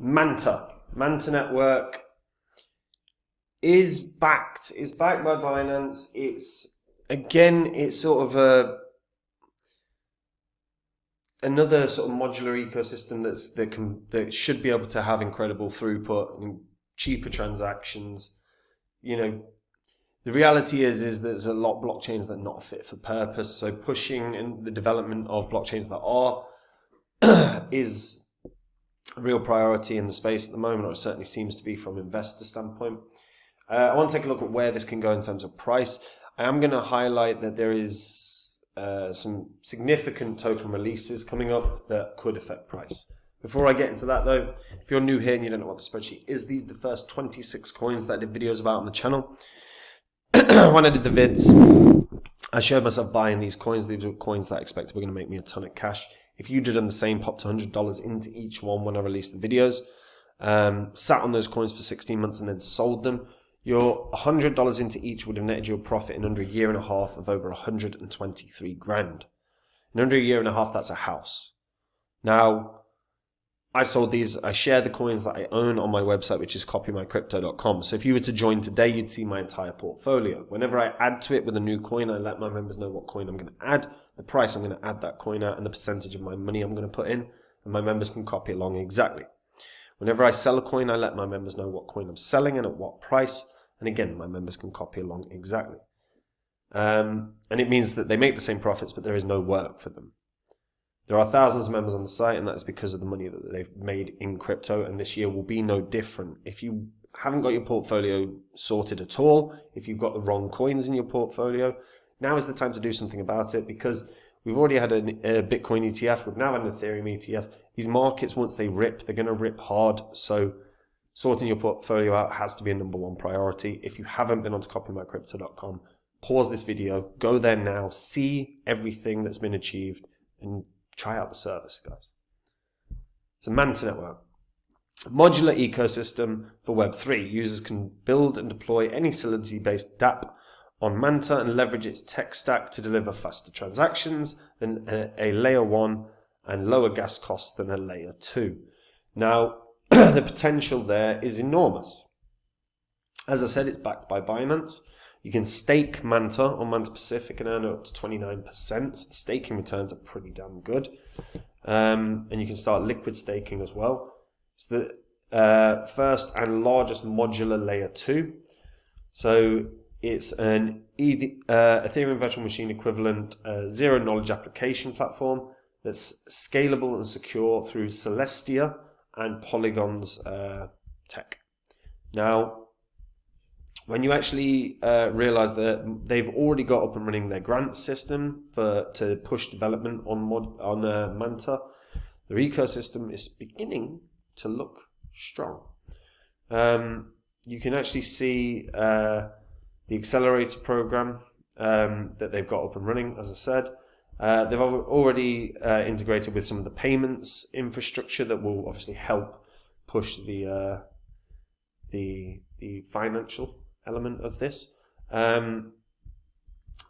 Manta Network is backed by Binance. It's sort of another sort of modular ecosystem that should be able to have incredible throughput and cheaper transactions. The reality is there's a lot of blockchains that are not fit for purpose. So pushing in the development of blockchains that are is a real priority in the space at the moment, or it certainly seems to be from an investor standpoint. I want to take a look at where this can go in terms of price. I am going to highlight that there is some significant token releases coming up that could affect price. Before I get into that though, if you're new here and you don't know what the spreadsheet is, these are the first 26 coins that I did videos about on the channel. When I did the vids, I showed myself buying these coins. These were coins that I expected were going to make me a ton of cash. If you did the same, popped $100 into each one when I released the videos, sat on those coins for 16 months and then sold them, your $100 into each would have netted you a profit in under a year and a half of over 123 grand. In under a year and a half, that's a house. Now, I sold these. I share the coins that I own on my website, which is copymycrypto.com. So if you were to join today, you'd see my entire portfolio. Whenever I add to it with a new coin, I let my members know what coin I'm going to add, the price I'm going to add that coin at, and the percentage of my money I'm going to put in, and my members can copy along exactly. Whenever I sell a coin, I let my members know what coin I'm selling and at what price, and again, my members can copy along exactly. And it means that they make the same profits, but there is no work for them. There are thousands of members on the site, and that's because of the money that they've made in crypto, and this year will be no different. If you haven't got your portfolio sorted at all, if you've got the wrong coins in your portfolio, now is the time to do something about it, because we've already had a Bitcoin ETF, we've now had an Ethereum ETF. These markets, once they rip, they're going to rip hard, so sorting your portfolio out has to be a number one priority. If you haven't been onto copymycrypto.com, pause this video, go there now, see everything that's been achieved, and try out the service, guys. So Manta Network, modular ecosystem for Web3. Users can build and deploy any Solidity-based dApp on Manta and leverage its tech stack to deliver faster transactions than a layer 1 and lower gas costs than a layer 2. Now, the potential there is enormous. As I said, it's backed by Binance. You can stake Manta on Manta Pacific and earn up to 29%. So the staking returns are pretty damn good. And you can start liquid staking as well. It's the first and largest modular layer 2. So it's an Ethereum virtual machine equivalent zero knowledge application platform that's scalable and secure through Celestia and Polygon's tech. Now, when you actually realize that they've already got up and running their grant system to push development on Manta, their ecosystem is beginning to look strong. You can actually see the accelerator program that they've got up and running, as I said. They've already integrated with some of the payments infrastructure that will obviously help push the financial element of this.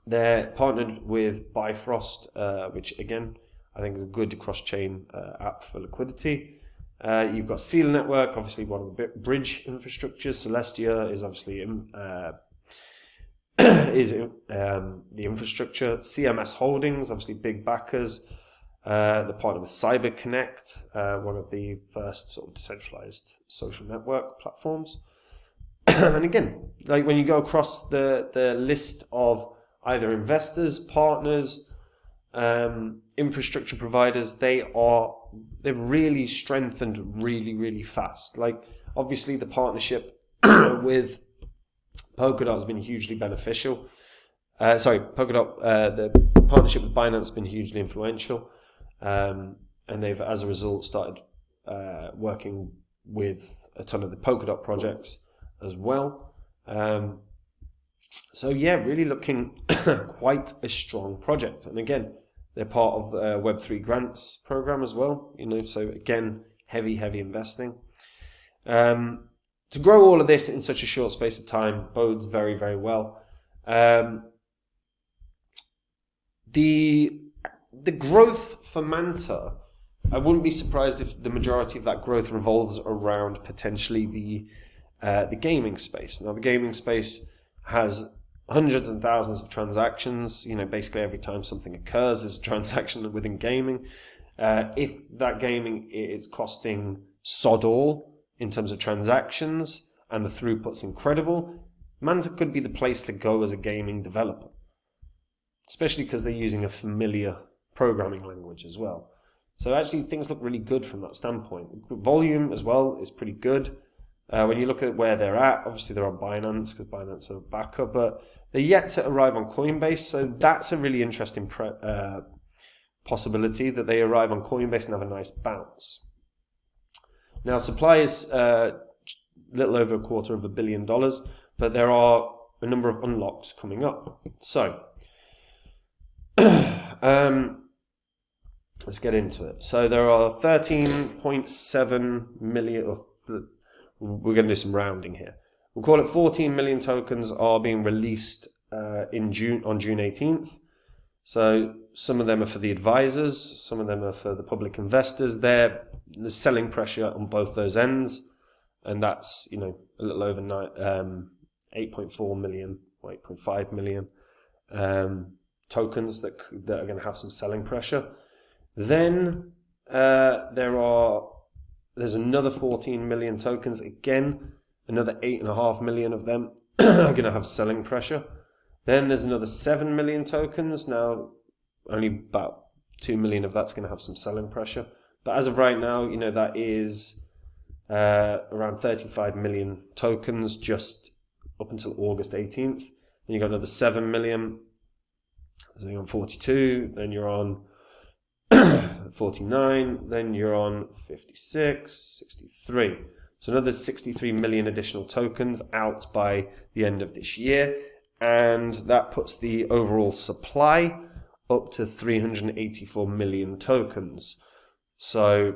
They're partnered with Bifrost, which again I think is a good cross-chain app for liquidity. You've got Seal Network, obviously one of the bridge infrastructures. Celestia is obviously the infrastructure. CMS Holdings, obviously big backers. The partner with CyberConnect, one of the first sort of decentralized social network platforms. And again, like when you go across the list of either investors, partners, infrastructure providers, they've really strengthened really fast. Like obviously the partnership with Polkadot has been hugely beneficial. Polkadot, the partnership with Binance has been hugely influential, and they've as a result started working with a ton of the Polkadot projects as well. So yeah, really looking quite a strong project. And again, they're part of the Web3 grants program as well. So again, heavy investing. To grow all of this in such a short space of time bodes very well. The growth for Manta I wouldn't be surprised if the majority of that growth revolves around potentially the gaming space. Now, the gaming space has hundreds and thousands of transactions. Basically every time something occurs is a transaction within gaming. If that gaming is costing sod all in terms of transactions and the throughput's incredible, Manta could be the place to go as a gaming developer, especially because they're using a familiar programming language as well. So actually things look really good from that standpoint. Volume as well is pretty good. When you look at where they're at, obviously they're on Binance because Binance are backup, but they're yet to arrive on Coinbase. So that's a really interesting possibility that they arrive on Coinbase and have a nice bounce. Now, supply is a little over $250 million, but there are a number of unlocks coming up. So let's get into it. So there are 13.7 million, we're going to do some rounding here. We'll call it 14 million tokens are being released on June 18th. So some of them are for the advisors, some of them are for the public investors. There's selling pressure on both those ends, and that's a little over 8.4 million, or 8.5 million tokens that are going to have some selling pressure. Then there's another 14 million tokens. Again, another 8.5 million of them are going to have selling pressure. Then there's another 7 million tokens. Now, only about 2 million of that's going to have some selling pressure. But as of right now, that is around 35 million tokens just up until August 18th. Then you've got another 7 million. Then you're on 42. Then you're on 49. Then you're on 56, 63. So another 63 million additional tokens out by the end of this year. And that puts the overall supply up to 384 million tokens. So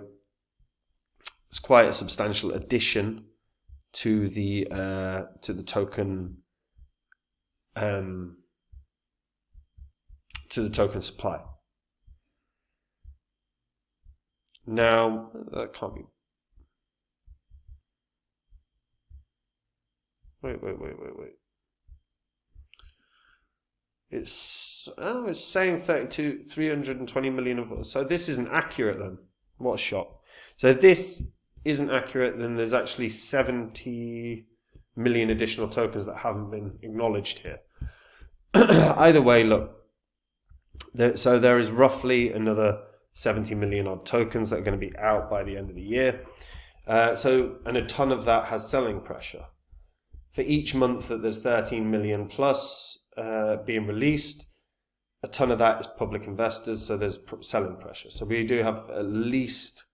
it's quite a substantial addition to the token supply. Now that can't be. Wait. It's saying 320 million of. So this isn't accurate then. What a shock. So if this isn't accurate, then there's actually 70 million additional tokens that haven't been acknowledged here. Either way, look. So there is roughly another 70 million odd tokens that are going to be out by the end of the year. And a ton of that has selling pressure. For each month that there's 13 million plus being released, a ton of that is public investors, so there's selling pressure. So we do have at least,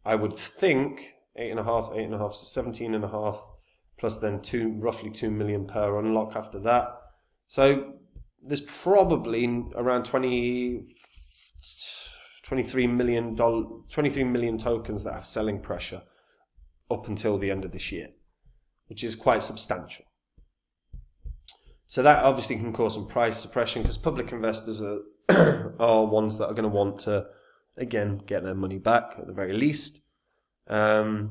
I would think, 8.5, so 17.5, plus then roughly 2 million per unlock after that. So there's probably around 23 million tokens that have selling pressure up until the end of this year, which is quite substantial. So that obviously can cause some price suppression because public investors are ones that are going to want to, again, get their money back at the very least. So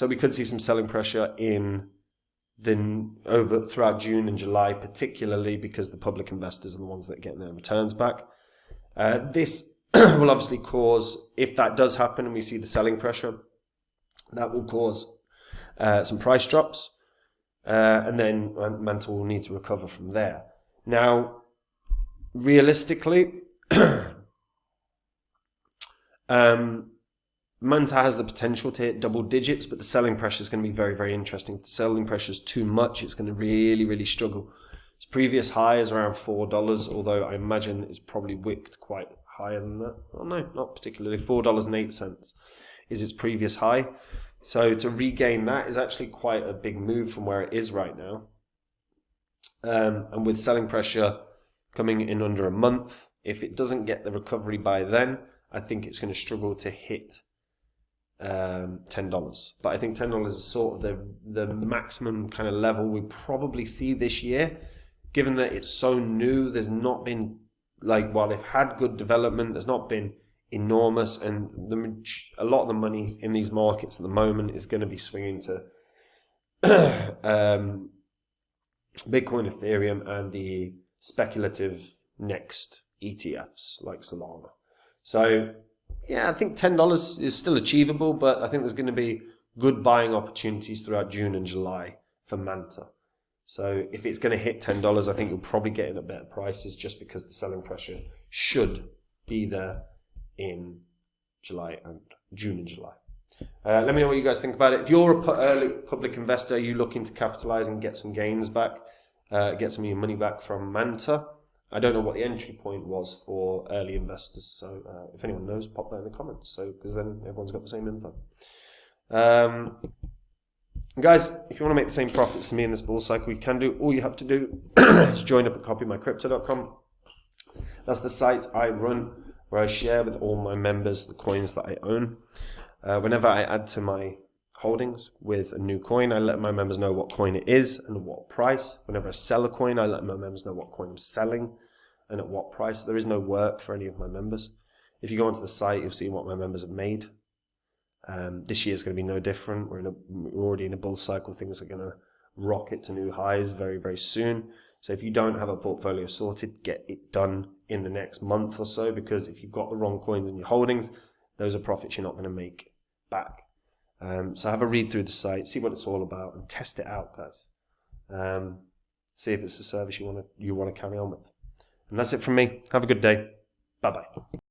we could see some selling pressure throughout June and July, particularly because the public investors are the ones that are getting their returns back. This will obviously cause, if that does happen and we see the selling pressure, that will cause some price drops. And then Manta will need to recover from there. Now, realistically, Manta has the potential to hit double digits, but the selling pressure is going to be very, very interesting. If the selling pressure is too much, it's going to really, really struggle. Its previous high is around $4, although I imagine it's probably wicked quite higher than that. Oh no, not particularly. $4.08 is its previous high. So to regain that is actually quite a big move from where it is right now. And with selling pressure coming in under a month, if it doesn't get the recovery by then, I think it's going to struggle to hit $10. But I think $10 is sort of the maximum kind of level we probably see this year, given that it's so new. There's not been, while they've had good development, there's not been enormous, and a lot of the money in these markets at the moment is going to be swinging to Bitcoin, Ethereum, and the speculative next ETFs like Solana. So yeah, I think $10 is still achievable, but I think there's going to be good buying opportunities throughout June and July for Manta. So if it's going to hit $10, I think you'll probably get in at better prices, just because the selling pressure should be there in July and June and July. Let me know what you guys think about it. If you're a early public investor, are you looking to capitalize and get some gains back, get some of your money back from Manta? I don't know what the entry point was for early investors, so if anyone knows, pop that in the comments. So because then everyone's got the same info. Guys, if you want to make the same profits as me in this bull cycle, you can do. All you have to do is join up at copymycrypto.com. That's the site I run, where I share with all my members the coins that I own. Whenever I add to my holdings with a new coin, I let my members know what coin it is and what price. Whenever I sell a coin, I let my members know what coin I'm selling and at what price. There is no work for any of my members. If you go onto the site, you'll see what my members have made. This year is going to be no different. We're already in a bull cycle. Things are going to rocket to new highs very, very soon. So if you don't have a portfolio sorted, get it done in the next month or so, because if you've got the wrong coins in your holdings, those are profits you're not going to make back. So have a read through the site, see what it's all about, and test it out, guys. See if it's a service you want to carry on with. And that's it from me. Have a good day. Bye-bye.